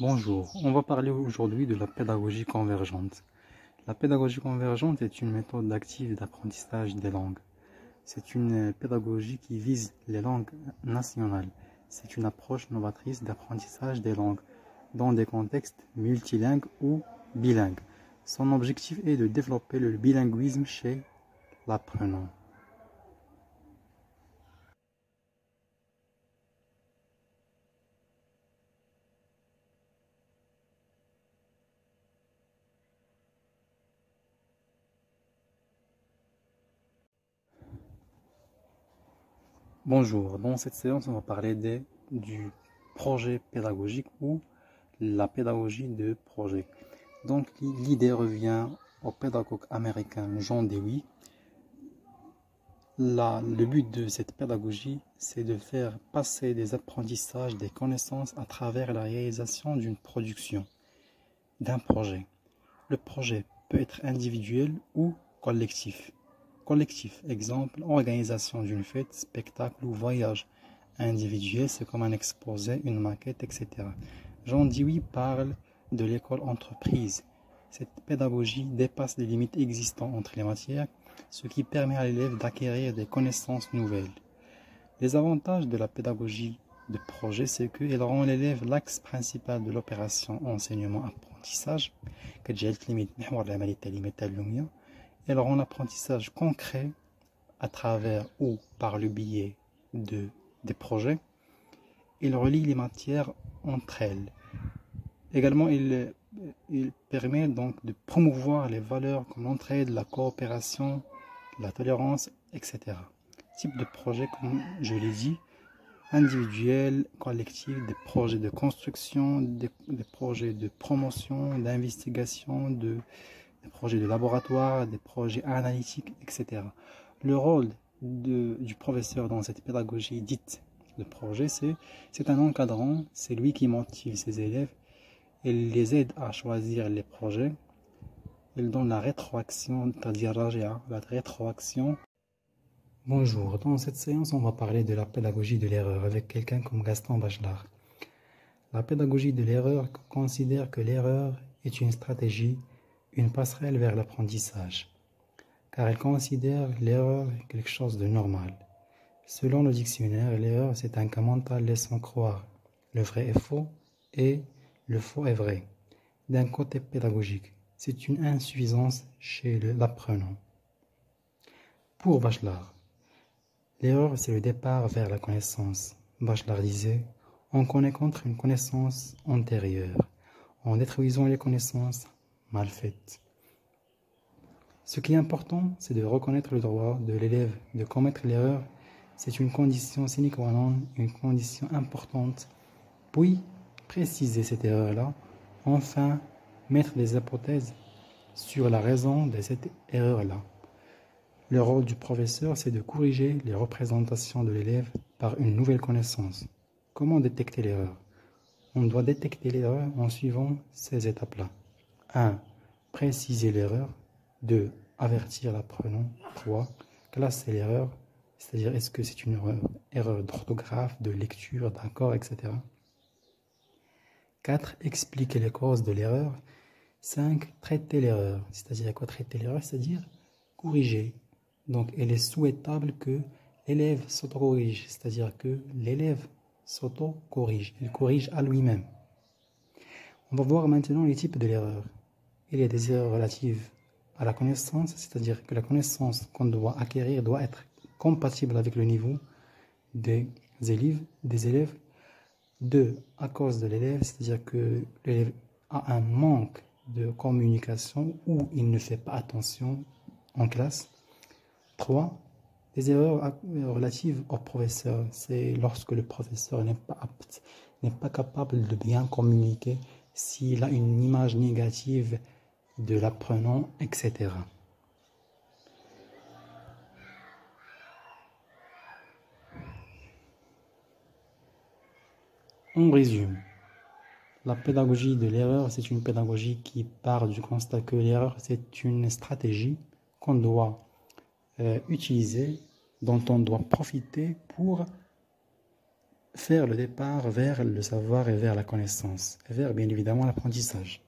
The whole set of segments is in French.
Bonjour, on va parler aujourd'hui de la pédagogie convergente. La pédagogie convergente est une méthode active d'apprentissage des langues. C'est une pédagogie qui vise les langues nationales. C'est une approche novatrice d'apprentissage des langues dans des contextes multilingues ou bilingues. Son objectif est de développer le bilinguisme chez l'apprenant. Bonjour, dans cette séance, on va parler du projet pédagogique ou la pédagogie de projet. Donc l'idée revient au pédagogue américain John Dewey. Le but de cette pédagogie, c'est de faire passer des apprentissages, des connaissances à travers la réalisation d'une production, d'un projet. Le projet peut être individuel ou collectif. Collectif, exemple, organisation d'une fête, spectacle ou voyage. Individuel, c'est comme un exposé, une maquette, etc. Jean Dewey parle de l'école entreprise. Cette pédagogie dépasse les limites existantes entre les matières, ce qui permet à l'élève d'acquérir des connaissances nouvelles. Les avantages de la pédagogie de projet, c'est qu'elle rend l'élève l'axe principal de l'opération enseignement-apprentissage. Elle rend l'apprentissage concret à travers ou par le biais des projets. Il relie les matières entre elles. Également, il permet donc de promouvoir les valeurs comme l'entraide, la coopération, la tolérance, etc. Type de projet, comme je l'ai dit, individuel, collectif, des projets de construction, des projets de promotion, d'investigation, des projets de laboratoire, des projets analytiques, etc. Le rôle du professeur dans cette pédagogie dite de projet, c'est un encadrant, c'est lui qui motive ses élèves, il les aide à choisir les projets, il donne la rétroaction, c'est-à-dire la rétroaction. Bonjour, dans cette séance, on va parler de la pédagogie de l'erreur avec quelqu'un comme Gaston Bachelard. La pédagogie de l'erreur considère que l'erreur est une stratégie, une passerelle vers l'apprentissage, car elle considère l'erreur quelque chose de normal. Selon le dictionnaire, l'erreur c'est un cas mental laissant croire le vrai est faux et le faux est vrai. D'un côté pédagogique, c'est une insuffisance chez l'apprenant. Pour Bachelard, l'erreur c'est le départ vers la connaissance. Bachelard disait, on connaît contre une connaissance antérieure, en détruisant les connaissances mal faites. Ce qui est important, c'est de reconnaître le droit de l'élève de commettre l'erreur. C'est une condition sine qua non, une condition importante. Puis, préciser cette erreur-là. Enfin, mettre des hypothèses sur la raison de cette erreur-là. Le rôle du professeur, c'est de corriger les représentations de l'élève par une nouvelle connaissance. Comment détecter l'erreur? On doit détecter l'erreur en suivant ces étapes-là. 1. Préciser l'erreur. 2. Avertir l'apprenant. 3. Classer l'erreur, c'est-à-dire est-ce que c'est une erreur d'orthographe, de lecture, d'accord, etc. 4. Expliquer les causes de l'erreur. 5. Traiter l'erreur, c'est-à-dire quoi traiter l'erreur? C'est-à-dire corriger. Donc il est souhaitable que l'élève s'auto-corrige, c'est-à-dire que l'élève s'auto-corrige, il corrige à lui-même. On va voir maintenant les types de l'erreur. Il y a des erreurs relatives à la connaissance, c'est-à-dire que la connaissance qu'on doit acquérir doit être compatible avec le niveau des élèves. 2. À cause de l'élève, c'est-à-dire que l'élève a un manque de communication ou il ne fait pas attention en classe. 3. Les erreurs relatives au professeur, c'est lorsque le professeur n'est pas apte, n'est pas capable de bien communiquer, s'il a une image négative de l'apprenant, etc. On résume. La pédagogie de l'erreur, c'est une pédagogie qui part du constat que l'erreur, c'est une stratégie qu'on doit utiliser, dont on doit profiter pour faire le départ vers le savoir et vers la connaissance, et vers bien évidemment l'apprentissage.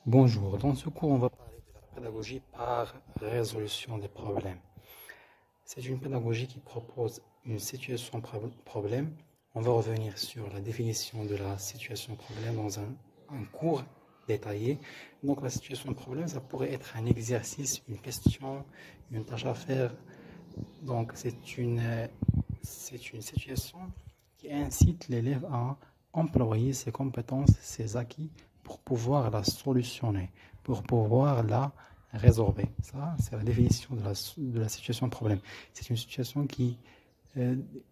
Bonjour, dans ce cours on va parler de la pédagogie par résolution des problèmes. C'est une pédagogie qui propose une situation problème. On va revenir sur la définition de la situation problème dans un cours détaillé. Donc la situation problème, ça pourrait être un exercice, une question, une tâche à faire. Donc c'est une situation qui incite l'élève à employer ses compétences, ses acquis pour pouvoir la solutionner, pour pouvoir la résorber. Ça, c'est la définition de la situation problème. C'est une situation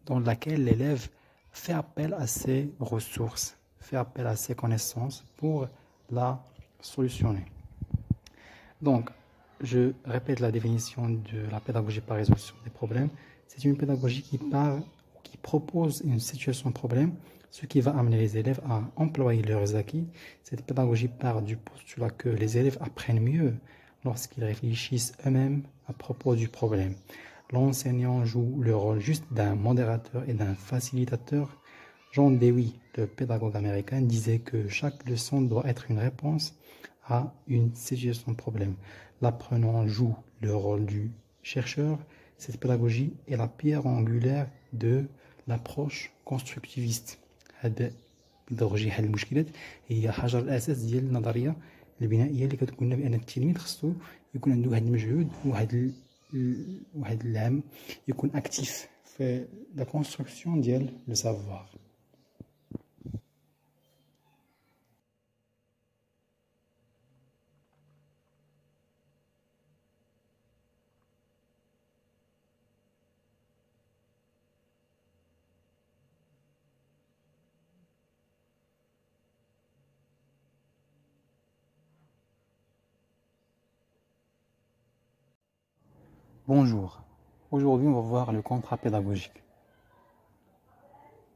dans laquelle l'élève fait appel à ses ressources, fait appel à ses connaissances pour la solutionner. Donc, je répète la définition de la pédagogie par résolution des problèmes. C'est une pédagogie qui propose une situation problème, ce qui va amener les élèves à employer leurs acquis. Cette pédagogie part du postulat que les élèves apprennent mieux lorsqu'ils réfléchissent eux-mêmes à propos du problème. L'enseignant joue le rôle juste d'un modérateur et d'un facilitateur. John Dewey, le pédagogue américain, disait que chaque leçon doit être une réponse à une situation problème. L'apprenant joue le rôle du chercheur. Cette pédagogie est la pierre angulaire de l'approche constructiviste. هذا البيداغوجي حل المشكلات هي حجر الاساس ديال النظريه البنائيه اللي كتقول لنا بان التلميذ خصو يكون عنده واحد المجهود واحد العام يكون اكتيف في لا كونستركسيون ديال لو سافوار. Bonjour, aujourd'hui on va voir le contrat pédagogique.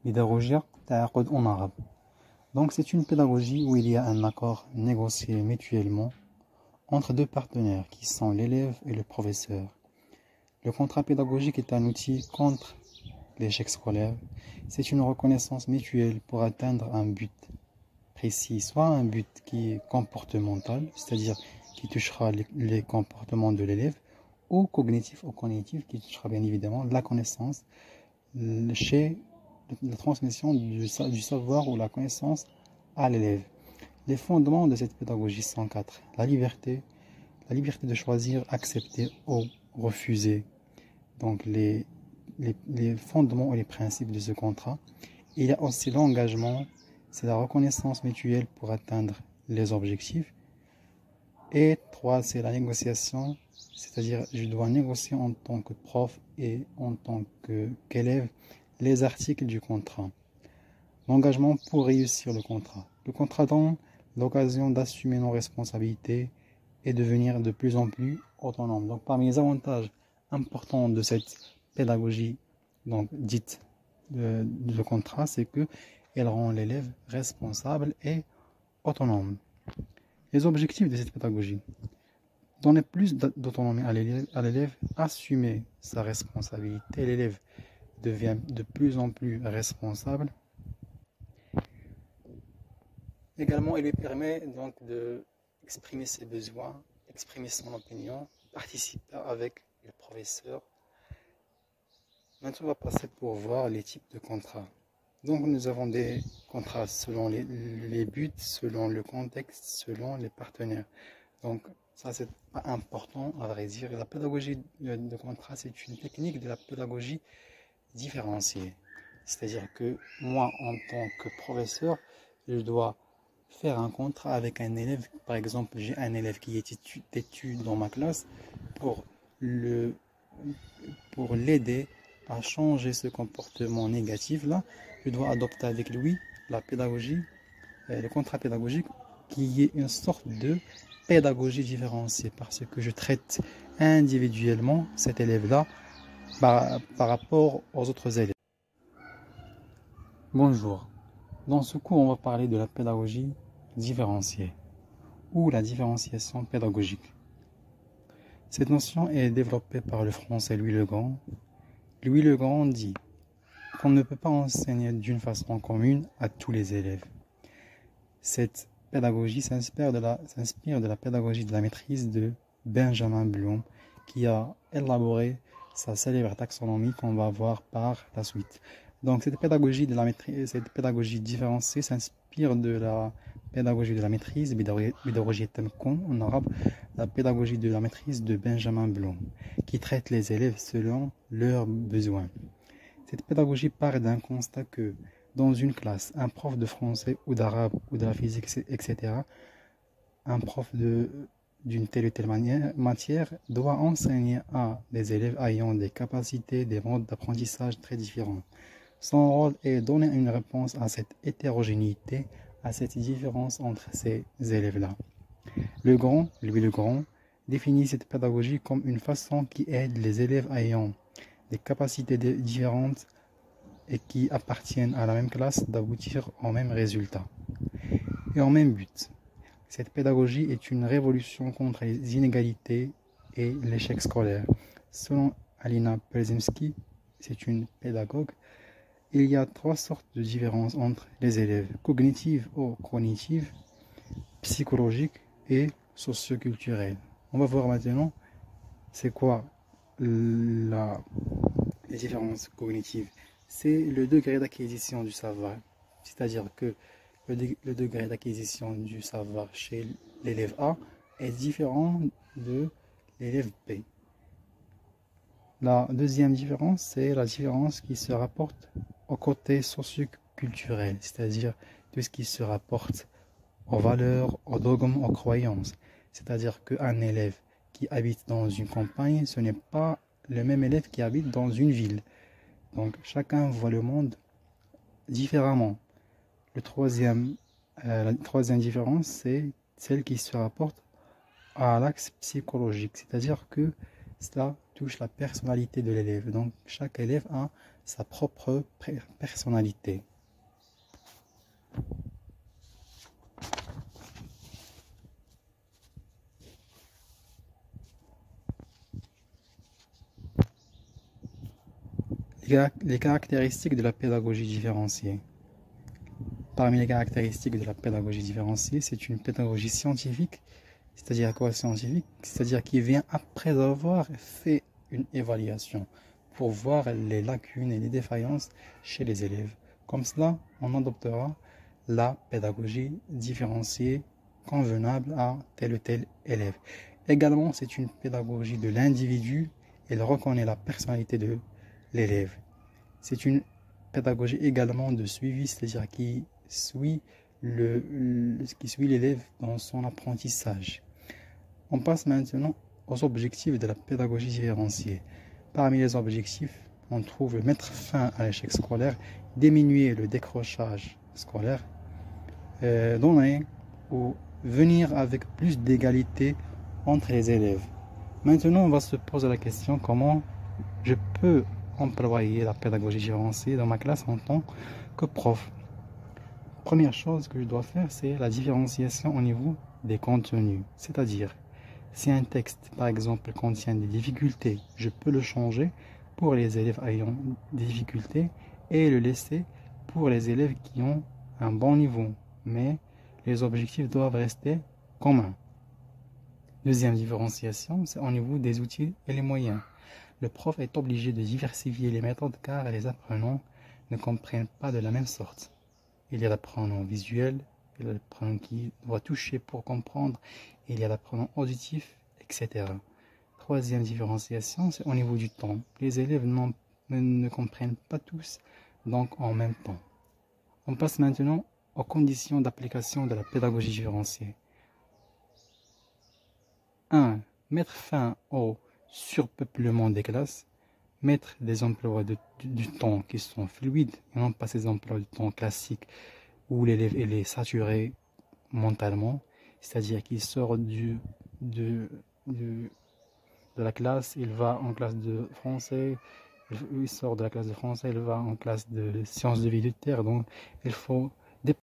Pédagogia تعاقد en arabe. Donc c'est une pédagogie où il y a un accord négocié mutuellement entre deux partenaires qui sont l'élève et le professeur. Le contrat pédagogique est un outil contre l'échec scolaire. C'est une reconnaissance mutuelle pour atteindre un but précis, soit un but qui est comportemental, c'est-à-dire qui touchera les comportements de l'élève, ou cognitif qui touchera bien évidemment la connaissance chez la transmission du savoir ou la connaissance à l'élève. Les fondements de cette pédagogie sont quatre. La liberté de choisir, accepter ou refuser. Donc les fondements ou les principes de ce contrat. Il y a aussi l'engagement, c'est la reconnaissance mutuelle pour atteindre les objectifs. Et 3, c'est la négociation, c'est-à-dire je dois négocier en tant que prof et en tant qu'élève les articles du contrat. L'engagement pour réussir le contrat. Le contrat donne l'occasion d'assumer nos responsabilités et devenir de plus en plus autonome. Donc parmi les avantages importants de cette pédagogie donc dite de contrat, c'est qu'elle rend l'élève responsable et autonome. Les objectifs de cette pédagogie: donner plus d'autonomie à l'élève, assumer sa responsabilité, l'élève devient de plus en plus responsable. Également, il lui permet donc d'exprimer ses besoins, exprimer son opinion, participer avec le professeur. Maintenant, on va passer pour voir les types de contrats. Donc nous avons des contrats selon les buts, selon le contexte, selon les partenaires. Donc ça c'est pas important à vrai dire. La pédagogie de contrat, c'est une technique de la pédagogie différenciée. C'est-à-dire que moi en tant que professeur, je dois faire un contrat avec un élève. Par exemple, j'ai un élève qui est têtu dans ma classe pour l'aider à changer ce comportement négatif là. Je dois adopter avec lui la pédagogie, le contrat pédagogique qu'il y ait une sorte de pédagogie différenciée parce que je traite individuellement cet élève-là par rapport aux autres élèves. Bonjour. Dans ce cours, on va parler de la pédagogie différenciée ou la différenciation pédagogique. Cette notion est développée par le français Louis Le Grand. Louis Le Grand dit qu'on ne peut pas enseigner d'une façon commune à tous les élèves. Cette pédagogie s'inspire de la pédagogie de la maîtrise de Benjamin Bloom, qui a élaboré sa célèbre taxonomie qu'on va voir par la suite. Donc cette pédagogie différenciée s'inspire de la pédagogie de la maîtrise, pédagogie en arabe, la pédagogie de la maîtrise de Benjamin Bloom, qui traite les élèves selon leurs besoins. Cette pédagogie part d'un constat que dans une classe, un prof de français ou d'arabe ou de la physique, etc., un prof d'une telle ou telle matière doit enseigner à des élèves ayant des capacités, des modes d'apprentissage très différents. Son rôle est de donner une réponse à cette hétérogénéité, à cette différence entre ces élèves-là. Louis Le Grand, définit cette pédagogie comme une façon qui aide les élèves ayant des capacités différentes et qui appartiennent à la même classe d'aboutir au même résultat et au même but. Cette pédagogie est une révolution contre les inégalités et l'échec scolaire. Selon Alina Pelzemski, c'est une pédagogue, il y a 3 sortes de différences entre les élèves: cognitives ou cognitives, psychologiques et socioculturelles. On va voir maintenant c'est quoi les différences cognitives. C'est le degré d'acquisition du savoir, c'est-à-dire que le degré d'acquisition du savoir chez l'élève A est différent de l'élève B. La deuxième différence, c'est la différence qui se rapporte au côté socioculturel, c'est-à-dire tout ce qui se rapporte aux valeurs, aux dogmes, aux croyances. C'est-à-dire qu'un élève qui habite dans une campagne, ce n'est pas le même élève qui habite dans une ville. Donc chacun voit le monde différemment. La troisième différence, c'est celle qui se rapporte à l'axe psychologique, c'est-à-dire que cela touche la personnalité de l'élève. Donc chaque élève a sa propre personnalité. Les caractéristiques de la pédagogie différenciée. Parmi les caractéristiques de la pédagogie différenciée, c'est une pédagogie scientifique. C'est-à-dire quoi scientifique? C'est-à-dire qui vient après avoir fait une évaluation pour voir les lacunes et les défaillances chez les élèves. Comme cela, on adoptera la pédagogie différenciée convenable à tel ou tel élève. Également, c'est une pédagogie de l'individu. Elle reconnaît la personnalité de l'élève. C'est une pédagogie également de suivi, c'est-à-dire qui suit l'élève dans son apprentissage. On passe maintenant aux objectifs de la pédagogie différenciée. Parmi les objectifs, on trouve mettre fin à l'échec scolaire, diminuer le décrochage scolaire, donner ou venir avec plus d'égalité entre les élèves. Maintenant, on va se poser la question comment je peux employer la pédagogie différenciée dans ma classe en tant que prof. Première chose que je dois faire, c'est la différenciation au niveau des contenus. C'est-à-dire, si un texte, par exemple, contient des difficultés, je peux le changer pour les élèves ayant des difficultés et le laisser pour les élèves qui ont un bon niveau. Mais les objectifs doivent rester communs. Deuxième différenciation, c'est au niveau des outils et les moyens. Le prof est obligé de diversifier les méthodes car les apprenants ne comprennent pas de la même sorte. Il y a l'apprenant visuel, il y a l'apprenant qui doit toucher pour comprendre, il y a l'apprenant auditif, etc. Troisième différenciation, c'est au niveau du temps. Les élèves ne comprennent pas tous, donc en même temps. On passe maintenant aux conditions d'application de la pédagogie différenciée. 1. Mettre fin au surpeuplement des classes, mettre des emplois du temps qui sont fluides et non pas ces emplois du temps classiques où l'élève est saturé mentalement, c'est-à-dire qu'il sort de, de la classe, il va en classe de français, il sort de la classe de français, il va en classe de sciences de vie de terre. Donc il faut